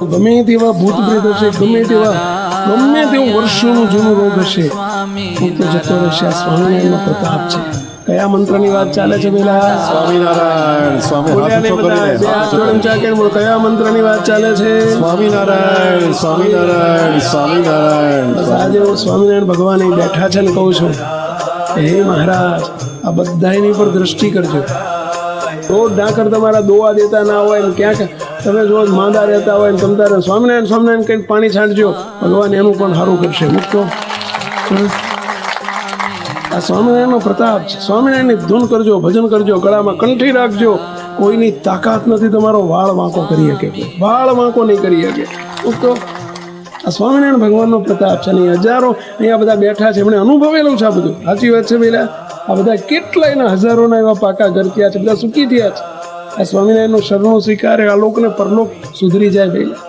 ગમે તેવા ભૂત પ્રેત હશે, ગમે તેવું વર્ષોનું જૂનું રોગ હશે, તો જતો રહેશે. આ સ્વામિનારાયણનો પ્રતાપ છે. કયા મંત્રની વાત ચાલે છે પેલા? સ્વામિનારાયણ. સ્વામી હાથ ઊંચો કરીને બોલો. કયા મંત્રની વાત ચાલે છે? સ્વામિનારાયણ, સ્વામિનારાયણ, સ્વામિનારાયણ. બસ આજે હું સ્વામિનારાયણ ભગવાન અહીં બેઠા છે ને કહું છું, હે મહારાજ, આ બધાની પર દ્રષ્ટિ કરજો. રોજ ડાકર તમારા દોવા દેતા ના હોય ને ક્યાંક તમે રોજ માંદા રહેતા હોય ને તમે તારે સ્વામિનારાયણ સ્વામિનારાયણ કંઈક પાણી છાંટજો, ભગવાન એનું પણ સારું કરશે. મૂકતો આ સ્વામિનારાયણનો પ્રતાપ છે. સ્વામિનારાયણની ધૂન કરજો, ભજન કરજો, ગળામાં કંઠી રાખજો. કોઈની તાકાત નથી તમારો વાળ વાંકો કરી શકે, વાળ વાંકો નહીં કરી શકે. મૂકતો આ સ્વામિનારાયણ ભગવાનનો પ્રતાપ છે. ને હજારો અહીંયા બધા બેઠા છે, એમણે અનુભવેલું છે આ બધું. સાચી વાત છે પેલા? આ બધા કેટલાયના હજારોના એવા પાકા ઘર થયા છે, બધા સુખી થયા છે. આ સ્વામિનારાયણનું શરણો સ્વીકારે, આ લોકને પરલોક સુધરી જાય પહેલા.